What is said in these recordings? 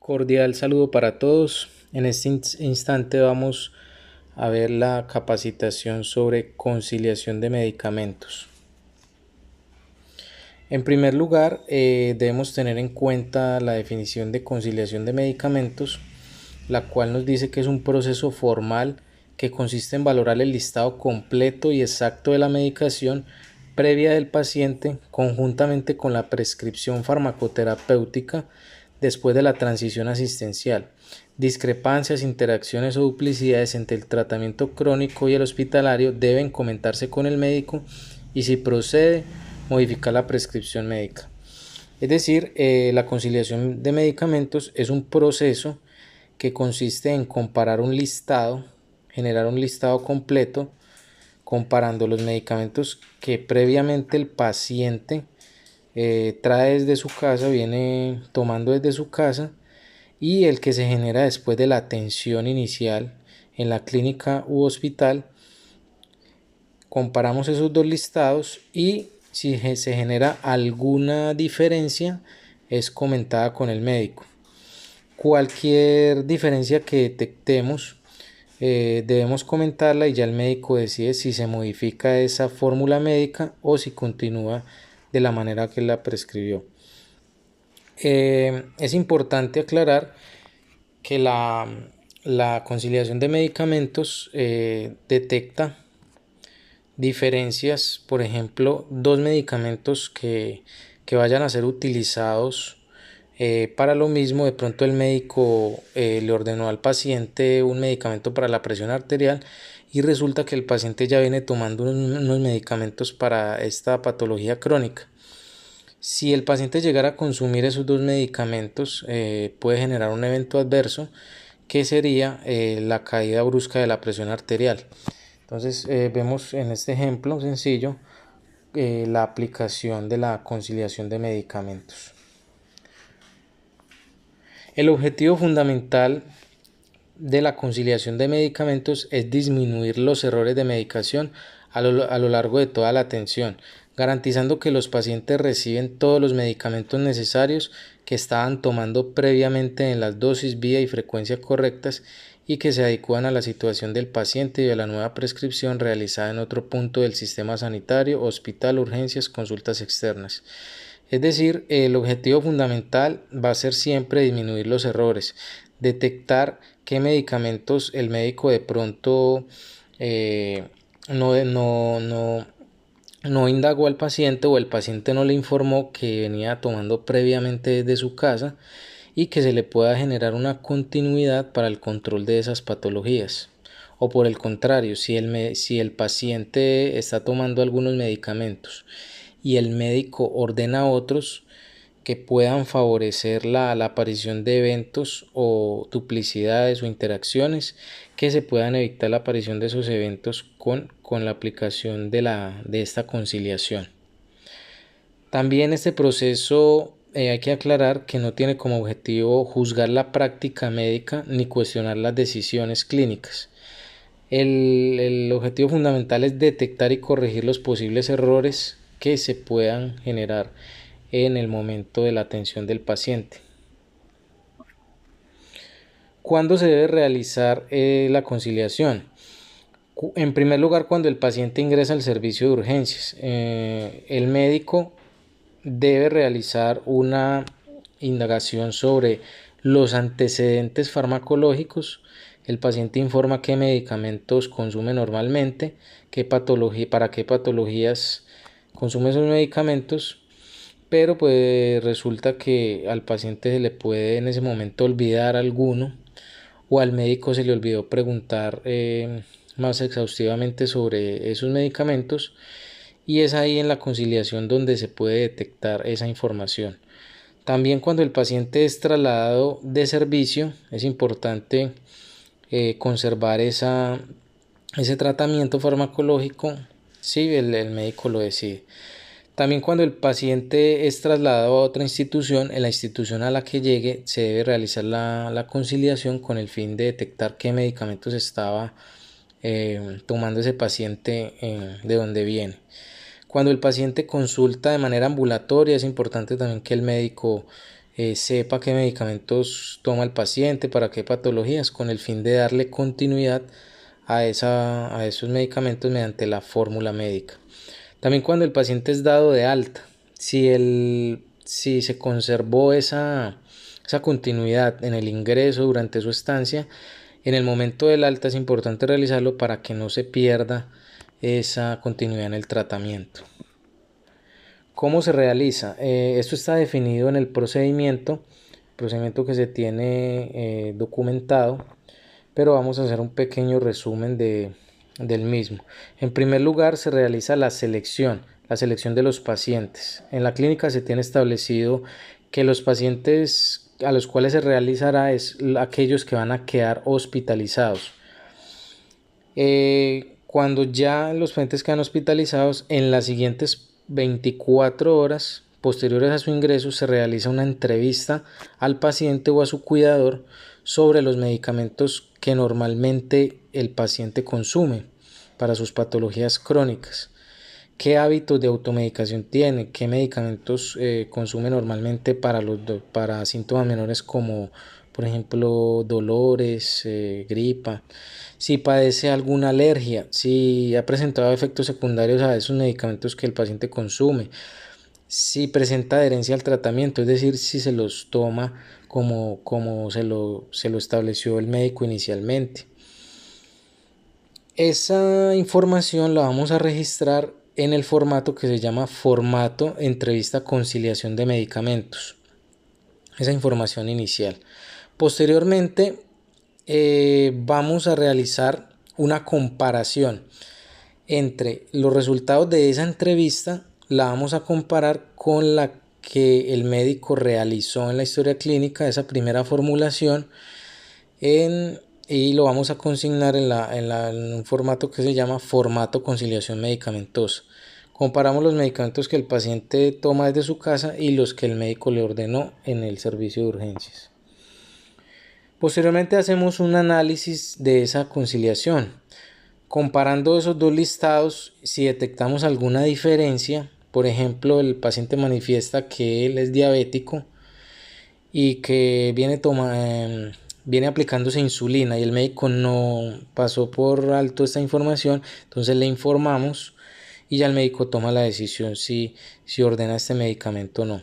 Cordial saludo para todos. En este instante vamos a ver la capacitación sobre conciliación de medicamentos. En primer lugar, debemos tener en cuenta la definición de conciliación de medicamentos, la cual nos dice que es un proceso formal que consiste en valorar el listado completo y exacto de la medicación previa del paciente conjuntamente con la prescripción farmacoterapéutica después de la transición asistencial. Discrepancias, interacciones o duplicidades entre el tratamiento crónico y el hospitalario deben comentarse con el médico y, si procede, modificar la prescripción médica. Es decir, la conciliación de medicamentos es un proceso que consiste en comparar un listado, generar un listado completo, comparando los medicamentos que previamente el paciente trae desde su casa, viene tomando desde su casa, y el que se genera después de la atención inicial en la clínica u hospital. Comparamos esos dos listados y si se genera alguna diferencia es comentada con el médico. Cualquier diferencia que detectemos debemos comentarla y ya el médico decide si se modifica esa fórmula médica o si continúa de la manera que la prescribió. Es importante aclarar que la conciliación de medicamentos detecta diferencias, por ejemplo, dos medicamentos que vayan a ser utilizados para lo mismo. De pronto el médico le ordenó al paciente un medicamento para la presión arterial y resulta que el paciente ya viene tomando unos medicamentos para esta patología crónica. Si el paciente llegara a consumir esos dos medicamentos, puede generar un evento adverso que sería la caída brusca de la presión arterial. Entonces vemos en este ejemplo sencillo la aplicación de la conciliación de medicamentos. El objetivo fundamental de la conciliación de medicamentos es disminuir los errores de medicación a lo largo de toda la atención, garantizando que los pacientes reciben todos los medicamentos necesarios que estaban tomando previamente en las dosis, vía y frecuencia correctas y que se adecúan a la situación del paciente y de la nueva prescripción realizada en otro punto del sistema sanitario, hospital, urgencias, consultas externas. Es decir, el objetivo fundamental va a ser siempre disminuir los errores, detectar qué medicamentos el médico de pronto no indagó al paciente, o el paciente no le informó que venía tomando previamente desde su casa, y que se le pueda generar una continuidad para el control de esas patologías. O por el contrario, si el paciente está tomando algunos medicamentos y el médico ordena otros que puedan favorecer la aparición de eventos o duplicidades o interacciones, que se puedan evitar la aparición de esos eventos con la aplicación de esta conciliación. También este proceso hay que aclarar que no tiene como objetivo juzgar la práctica médica ni cuestionar las decisiones clínicas. El objetivo fundamental es detectar y corregir los posibles errores que se puedan generar en el momento de la atención del paciente. ¿Cuándo se debe realizar la conciliación? En primer lugar, cuando el paciente ingresa al servicio de urgencias. El médico debe realizar una indagación sobre los antecedentes farmacológicos. El paciente informa qué medicamentos consume normalmente, para qué patologías consume esos medicamentos, pero pues resulta que al paciente se le puede en ese momento olvidar alguno, o al médico se le olvidó preguntar más exhaustivamente sobre esos medicamentos, y es ahí en la conciliación donde se puede detectar esa información. También cuando el paciente es trasladado de servicio, es importante conservar ese tratamiento farmacológico si el médico lo decide. También cuando el paciente es trasladado a otra institución, en la institución a la que llegue se debe realizar la conciliación con el fin de detectar qué medicamentos estaba tomando ese paciente de donde viene. Cuando el paciente consulta de manera ambulatoria, es importante también que el médico sepa qué medicamentos toma el paciente, para qué patologías, con el fin de darle continuidad a esos medicamentos mediante la fórmula médica. También cuando el paciente es dado de alta, si se conservó esa continuidad en el ingreso durante su estancia, en el momento del alta es importante realizarlo para que no se pierda esa continuidad en el tratamiento. ¿Cómo se realiza? Esto está definido en el procedimiento que se tiene documentado, pero vamos a hacer un pequeño resumen del mismo. En primer lugar, se realiza la selección de los pacientes. En la clínica se tiene establecido que los pacientes a los cuales se realizará es aquellos que van a quedar hospitalizados. Cuando ya los pacientes quedan hospitalizados, en las siguientes 24 horas posteriores a su ingreso se realiza una entrevista al paciente o a su cuidador sobre los medicamentos que normalmente el paciente consume para sus patologías crónicas. ¿Qué hábitos de automedicación tiene? ¿Qué medicamentos consume normalmente para síntomas menores como, por ejemplo, dolores, gripa? Si padece alguna alergia, si ha presentado efectos secundarios a esos medicamentos que el paciente consume, si presenta adherencia al tratamiento, es decir, si se los toma como se lo estableció el médico inicialmente. Esa información la vamos a registrar en el formato que se llama formato entrevista conciliación de medicamentos. Esa información inicial. Posteriormente vamos a realizar una comparación entre los resultados de esa entrevista. La vamos a comparar con la que el médico realizó en la historia clínica, esa primera formulación, y lo vamos a consignar en un formato que se llama formato conciliación medicamentosa. Comparamos los medicamentos que el paciente toma desde su casa y los que el médico le ordenó en el servicio de urgencias. Posteriormente hacemos un análisis de esa conciliación. Comparando esos dos listados, si detectamos alguna diferencia, por ejemplo, el paciente manifiesta que él es diabético y que viene aplicándose insulina y el médico no pasó por alto esta información, entonces le informamos y ya el médico toma la decisión si ordena este medicamento o no.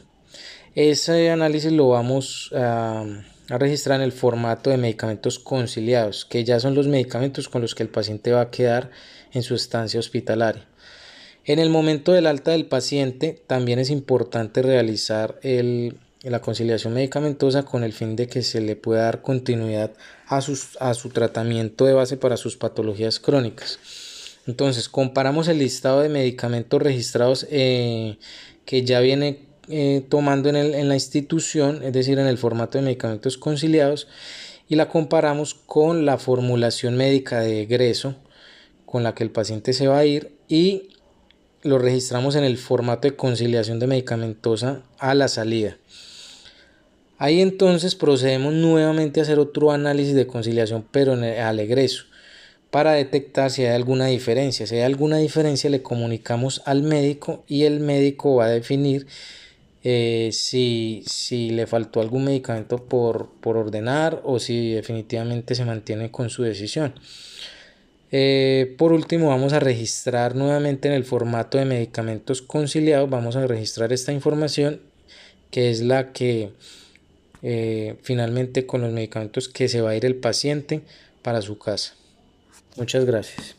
Ese análisis lo vamos a registrar en el formato de medicamentos conciliados, que ya son los medicamentos con los que el paciente va a quedar en su estancia hospitalaria. En el momento del alta del paciente también es importante realizar la conciliación medicamentosa con el fin de que se le pueda dar continuidad a su tratamiento de base para sus patologías crónicas. Entonces comparamos el listado de medicamentos registrados que ya viene tomando en la institución, es decir, en el formato de medicamentos conciliados, y la comparamos con la formulación médica de egreso con la que el paciente se va a ir y lo registramos en el formato de conciliación de medicamentosa a la salida. Ahí entonces procedemos nuevamente a hacer otro análisis de conciliación pero al egreso para detectar si hay alguna diferencia. Si hay alguna diferencia le comunicamos al médico y el médico va a definir si le faltó algún medicamento por ordenar o si definitivamente se mantiene con su decisión. Por último vamos a registrar nuevamente en el formato de medicamentos conciliados, vamos a registrar esta información que es la que finalmente con los medicamentos que se va a ir el paciente para su casa. Muchas gracias.